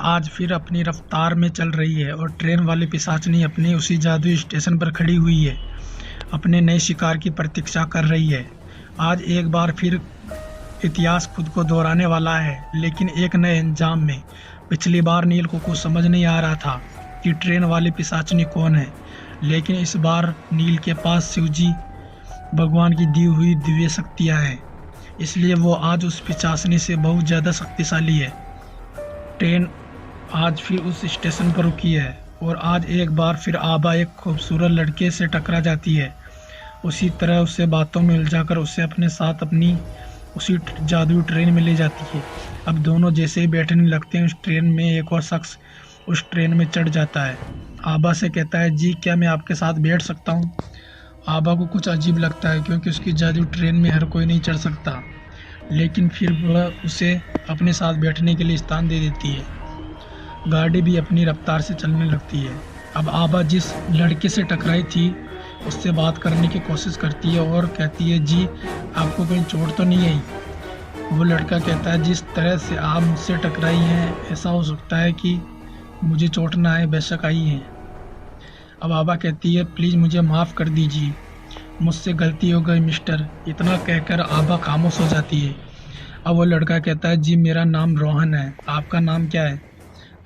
आज फिर अपनी रफ्तार में चल रही है और ट्रेन वाली पिशाचनी अपने उसी जादुई स्टेशन पर खड़ी हुई है, अपने नए शिकार की प्रतीक्षा कर रही है। आज एक बार फिर इतिहास खुद को दोहराने वाला है, लेकिन एक नए अंजाम में। पिछली बार नील को कुछ समझ नहीं आ रहा था कि ट्रेन वाली पिशाचनी कौन है, लेकिन इस बार नील के पास शिवजी भगवान की दी हुई दिव्य शक्तियाँ हैं, इसलिए वो आज उस पिशाचनी से बहुत ज़्यादा शक्तिशाली है। ट्रेन आज फिर उस स्टेशन पर रुकी है और आज एक बार फिर आबा एक खूबसूरत लड़के से टकरा जाती है। उसी तरह उससे बातों में उलझाकर उसे अपने साथ अपनी उसी जादुई ट्रेन में ले जाती है। अब दोनों जैसे ही बैठने लगते हैं, उस ट्रेन में एक और शख्स उस ट्रेन में चढ़ जाता है। आबा से कहता है, जी क्या मैं आपके साथ बैठ सकता हूँ? आबा को कुछ अजीब लगता है क्योंकि उसकी जादुई ट्रेन में हर कोई नहीं चढ़ सकता, लेकिन फिर वह उसे अपने साथ बैठने के लिए स्थान दे देती है। गाड़ी भी अपनी रफ्तार से चलने लगती है। अब आबा जिस लड़के से टकराई थी उससे बात करने की कोशिश करती है और कहती है, जी आपको कहीं चोट तो नहीं आई? वो लड़का कहता है, जिस तरह से आप मुझसे टकराई हैं ऐसा हो सकता है कि मुझे चोट ना आए, बेशक आई है। अब आबा कहती है, प्लीज़ मुझे माफ़ कर दीजिए, मुझसे गलती हो गई मिस्टर। इतना कहकर आबा खामोश हो जाती है। अब वो लड़का कहता है, जी मेरा नाम रोहन है, आपका नाम क्या है?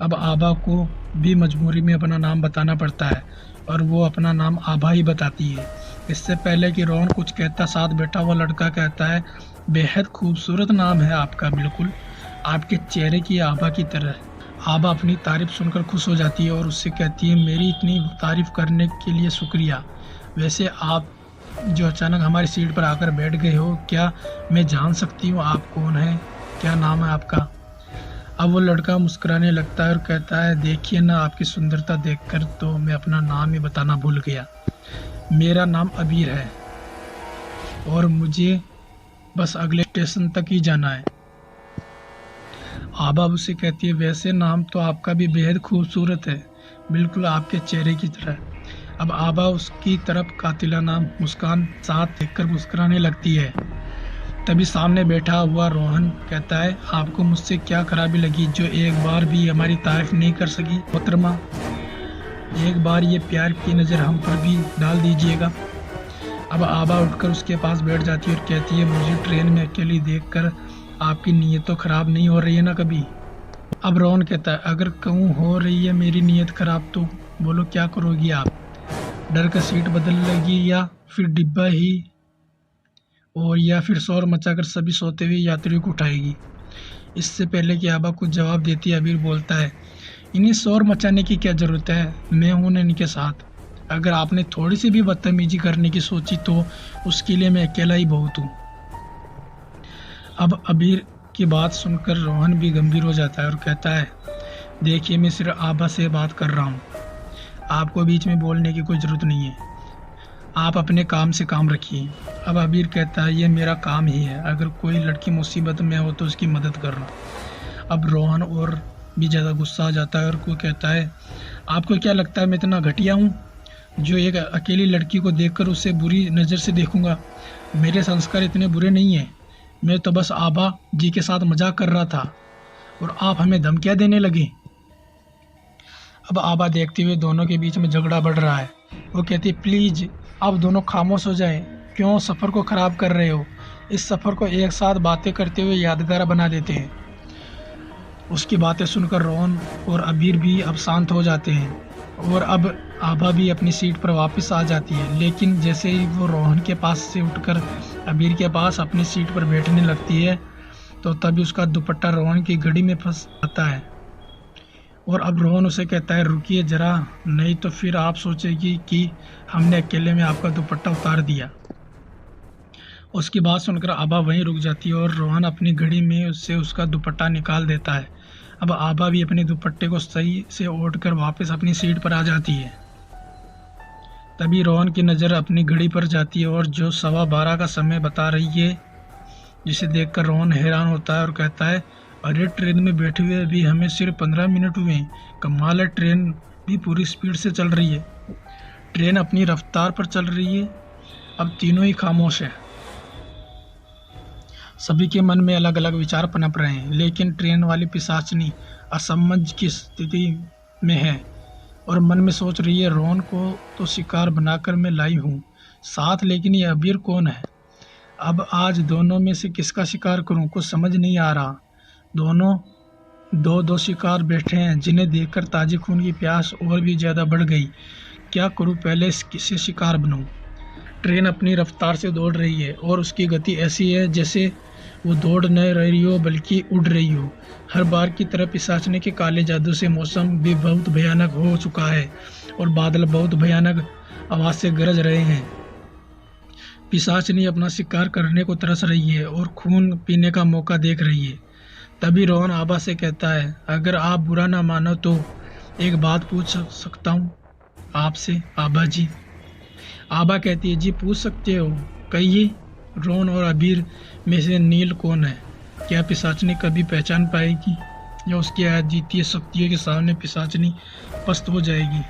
अब आबा को भी मजबूरी में अपना नाम बताना पड़ता है और वो अपना नाम आबा ही बताती है। इससे पहले कि रोहन कुछ कहता, साथ बैठा हुआ लड़का कहता है, बेहद खूबसूरत नाम है आपका, बिल्कुल आपके चेहरे की आबा की तरह। आबा अपनी तारीफ सुनकर खुश हो जाती है और उससे कहती है, मेरी इतनी तारीफ करने के लिए शुक्रिया। वैसे आप जो अचानक हमारी सीट पर आकर बैठ गए हो, क्या मैं जान सकती हूँ आप कौन हैं? क्या नाम है आपका? अब वो लड़का मुस्कुराने लगता है और कहता है, देखिए ना, आपकी सुंदरता देखकर तो मैं अपना नाम ही बताना भूल गया। मेरा नाम अबीर है और मुझे बस अगले स्टेशन तक ही जाना है। आबा उसे कहती है, वैसे नाम तो आपका भी बेहद खूबसूरत है, बिल्कुल आपके चेहरे की तरह। अब आबा उसकी तरफ कातिलाना मुस्कान साथ देखकर मुस्कुराने लगती है। तभी सामने बैठा हुआ रोहन कहता है, आपको मुझसे क्या खराबी लगी जो एक बार भी हमारी तारीफ नहीं कर सकी? मोहतरमा, एक बार ये प्यार की नज़र हम पर भी डाल दीजिएगा। अब आबा उठकर उसके पास बैठ जाती है और कहती है, मुझे ट्रेन में अकेली देखकर आपकी नीयत तो खराब नहीं हो रही है ना कभी? अब रोहन कहता है, अगर कहूँ हो रही है मेरी नीयत खराब तो बोलो क्या करोगी आप? डर का सीट बदल लेगी या फिर डिब्बा ही, और या फिर शोर मचाकर सभी सोते हुए यात्रियों को उठाएगी? इससे पहले कि आबा कुछ जवाब देती है, अबीर बोलता है, इन्हें शोर मचाने की क्या ज़रूरत है, मैं हूं ना इनके साथ। अगर आपने थोड़ी सी भी बदतमीजी करने की सोची तो उसके लिए मैं अकेला ही बहुत हूँ। अब अबीर की बात सुनकर रोहन भी गंभीर हो जाता है और कहता है, देखिए मैं सिर्फ आबा से बात कर रहा हूँ, आपको बीच में बोलने की कोई ज़रूरत नहीं है, आप अपने काम से काम रखिए। अब अबीर कहता है, ये मेरा काम ही है, अगर कोई लड़की मुसीबत में हो तो उसकी मदद करना। अब रोहन और भी ज़्यादा गुस्सा आ जाता है और कोई कहता है, आपको क्या लगता है मैं इतना घटिया हूँ जो एक अकेली लड़की को देखकर उसे बुरी नज़र से देखूँगा? मेरे संस्कार इतने बुरे नहीं हैं, मैं तो बस आबा जी के साथ मजाक कर रहा था और आप हमें धमकियाँ देने लगे। अब आबा देखते हुए दोनों के बीच में झगड़ा बढ़ रहा है। वो कहती है, प्लीज़ आप दोनों खामोश हो जाएं, क्यों सफ़र को ख़राब कर रहे हो? इस सफ़र को एक साथ बातें करते हुए यादगार बना देते हैं। उसकी बातें सुनकर रोहन और अबीर भी अब शांत हो जाते हैं और अब आबा भी अपनी सीट पर वापस आ जाती है। लेकिन जैसे ही वो रोहन के पास से उठकर अबीर के पास अपनी सीट पर बैठने लगती है तो तभी उसका दुपट्टा रोहन की घड़ी में फंस जाता है और अब रोहन उसे कहता है, रुकिए ज़रा, नहीं तो फिर आप सोचेगी कि हमने अकेले में आपका दुपट्टा उतार दिया। उसकी बात सुनकर आबा वहीं रुक जाती है और रोहन अपनी घड़ी में उससे उसका दुपट्टा निकाल देता है। अब आबा भी अपने दुपट्टे को सही से ओढ़कर वापस अपनी सीट पर आ जाती है। तभी रोहन की नज़र अपनी घड़ी पर जाती है और जो 12:15 का समय बता रही है, जिसे देखकर रोहन हैरान होता है और कहता है, अरे ट्रेन में बैठे हुए भी हमें सिर्फ 15 मिनट हुए हैं, कमाल है, ट्रेन भी पूरी स्पीड से चल रही है। ट्रेन अपनी रफ्तार पर चल रही है। अब तीनों ही खामोश है। सभी के मन में अलग अलग विचार पनप रहे हैं, लेकिन ट्रेन वाली पिशाचनी असमंजस की स्थिति में है और मन में सोच रही है, रोहन को तो शिकार बनाकर मैं लाई हूँ साथ, लेकिन ये अबीर कौन है? अब आज दोनों में से किसका शिकार करूं, कुछ समझ नहीं आ रहा। दोनों दो दो शिकार बैठे हैं, जिन्हें देखकर ताजी खून की प्यास और भी ज़्यादा बढ़ गई। क्या करूं, पहले किससे शिकार बनूं? ट्रेन अपनी रफ्तार से दौड़ रही है और उसकी गति ऐसी है जैसे वो दौड़ न रही हो बल्कि उड़ रही हो। हर बार की तरह पिशाचने के काले जादू से मौसम भी बहुत भयानक हो चुका है और बादल बहुत भयानक आवाज़ से गरज रहे हैं। पिशाचनी अपना शिकार करने को तरस रही है और खून पीने का मौका देख रही है। तभी रोहन आबा से कहता है, अगर आप बुरा ना मानो तो एक बात पूछ सकता हूँ आपसे आबा जी? आबा कहती है, जी पूछ सकते हो, कहिए। रोहन और अबीर में से नील कौन है? क्या पिशाचनी कभी पहचान पाएगी या उसकी अद्वितीय शक्तियों के सामने पिशाचनी पस्त हो जाएगी?